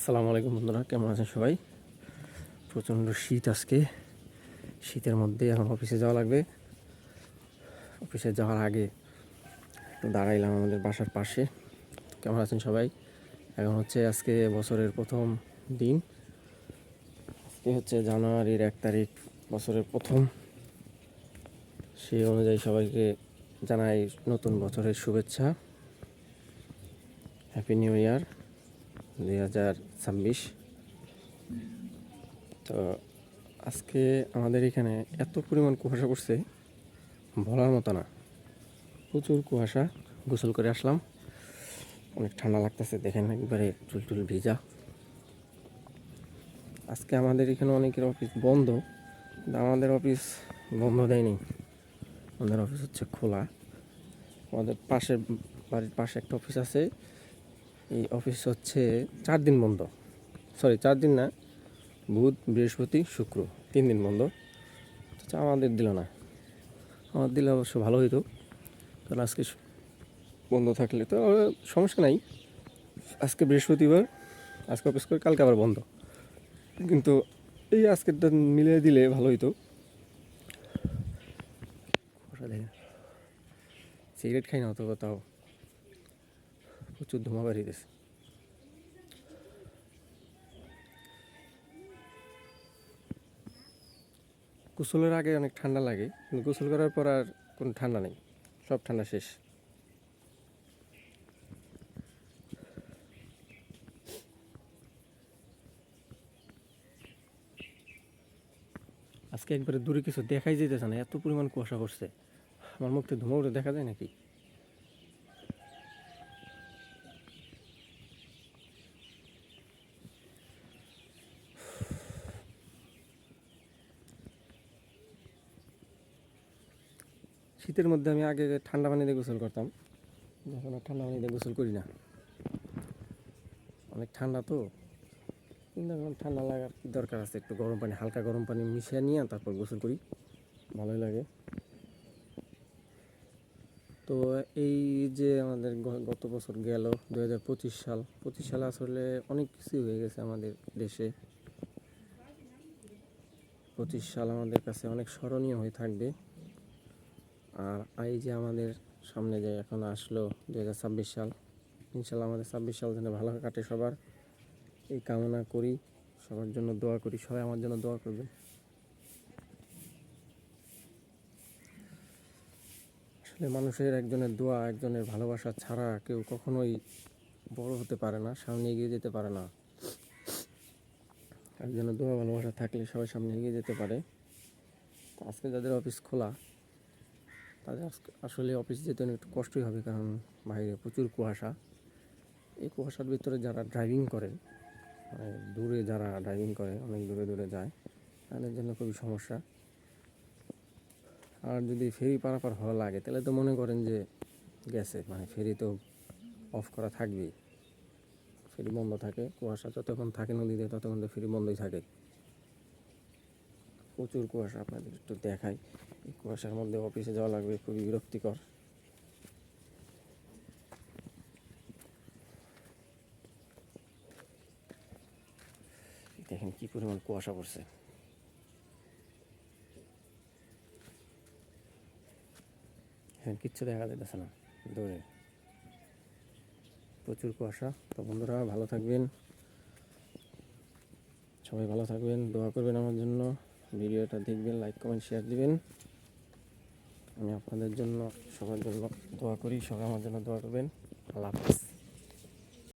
আসসালামু আলাইকুম বন্ধুরা, কেমন আছেন সবাই? প্রচণ্ড শীত আজকে। শীতের মধ্যে এখন অফিসে যাওয়া লাগবে। অফিসে যাওয়ার আগে একটু দাঁড়াইলাম আমাদের বাসার পাশে। কেমন আছেন সবাই? এখন হচ্ছে আজকে বছরের প্রথম দিন। আজকে হচ্ছে জানুয়ারির 1 তারিখ, বছরের প্রথম। সেই অনুযায়ী সবাইকে জানাই নতুন বছরের শুভেচ্ছা। Happy new year 2026। তো আজকে আমাদের এখানে এত পরিমাণ কুয়াশা পড়ছে, বলার মতো না। প্রচুর কুয়াশা। গোসল করে আসলাম, অনেক ঠান্ডা লাগতেছে, দেখেন একবারে চুল ভিজা। আজকে আমাদের এখানে অনেকের অফিস বন্ধ, কিন্তু আমাদের অফিস বন্ধ দেয়নি। আমাদের অফিস হচ্ছে খোলা। আমাদের পাশের বাড়ির পাশে একটা অফিস আছে, এই অফিস হচ্ছে 4 দিন বন্ধ। 4 দিন না, বুধ বৃহস্পতি শুক্র 3 দিন বন্ধ। আমাদের দিল না। আমার দিলে অবশ্য ভালো হইতো, কারণ আজকে বন্ধ থাকলে তো সমস্যা নাই। আজকে বৃহস্পতিবার, আজকে অফিস করে কালকে আবার বন্ধ, কিন্তু এই আজকেরটা মিলিয়ে দিলে ভালো হইতো। সিগারেট খাই না অত, তাও প্রচুর ধোঁয়া বাড়িতেছে। গোসলের আগে অনেক ঠান্ডা লাগে, কিন্তু গোসল করার পর আর কোনো ঠান্ডা নেই, সব ঠান্ডা শেষ। আজকে একবারে দূরে কিছু দেখাই যেতেছে না, এত পরিমাণ কুয়াশা করছে। আমার মুখ থেকে ধোঁয়া উঠে দেখা যায় নাকি? শীতের মধ্যে আমি আগে ঠান্ডা পানি দিয়ে গোসল করতাম, এখন আর ঠান্ডা পানি দিয়ে গোসল করি না। অনেক ঠান্ডা তো, কিন্তু এখন ঠান্ডা লাগার কি দরকার আছে? একটু গরম পানি, হালকা গরম পানি মিশিয়ে নিয়ে তারপর গোসল করি, ভালোই লাগে। তো এই যে আমাদের গত বছর গেল 2025 সাল, 25 সালে আসলে অনেক কিছু হয়ে গেছে আমাদের দেশে। 25 সাল আমাদের কাছে অনেক স্মরণীয় হয়ে থাকবে। আর এই যে আমাদের সামনে যে এখন আসলো 2026 সাল, ইনশাল্লাহ আমাদের 26 সাল যেন ভালো কাটে সবার, এই কামনা করি। সবার জন্য দোয়া করি, সবাই আমার জন্য দোয়া করবেন। আসলে মানুষের একজনের দোয়া, একজনের ভালোবাসা ছাড়া কেউ কখনোই বড় হতে পারে না, সামনে এগিয়ে যেতে পারে না। একজনের দোয়া ভালোবাসা থাকলে সবাই সামনে এগিয়ে যেতে পারে। তো আজকে যাদের অফিস খোলা, তাদের আসলে অফিস যেতে একটু কষ্টই হবে, কারণ বাইরে প্রচুর কুয়াশা। এই কুয়াশার ভিতরে যারা ড্রাইভিং করে, মানে দূরে যারা ড্রাইভিং করে, অনেক দূরে যায়, তাদের জন্য খুবই সমস্যা। আর যদি ফেরি পারাপার হওয়া লাগে, তাহলে তো মনে করেন যে গেছে, মানে ফেরি তো অফ করা থাকবেই। ফেরি বন্ধ থাকে, কুয়াশা যতক্ষণ থাকে নদীতে ততক্ষণ তো ফেরি বন্ধই থাকে। প্রচুর কুয়াশা, আপনাদের একটু দেখাই। এই কুয়াশার মধ্যে অফিসে যাওয়া লাগবে, খুবই বিরক্তিকর। দেখেন কি পরিমাণ কুয়াশা পড়ছে। হ্যাঁ, কিচ্ছু দেখা যাচ্ছে না দূরে, প্রচুর কুয়াশা। তো বন্ধুরা ভালো থাকবেন, সবাই ভালো থাকবেন, দোয়া করবেন আমার জন্য। ভিডিওটা দেখবেন, লাইক কমেন্ট শেয়ার দিবেন। আমি আপনাদের জন্য, সবার জন্য দোয়া করি, সবাই আমার জন্য দোয়া করবেন। আল্লাহ হাফেজ।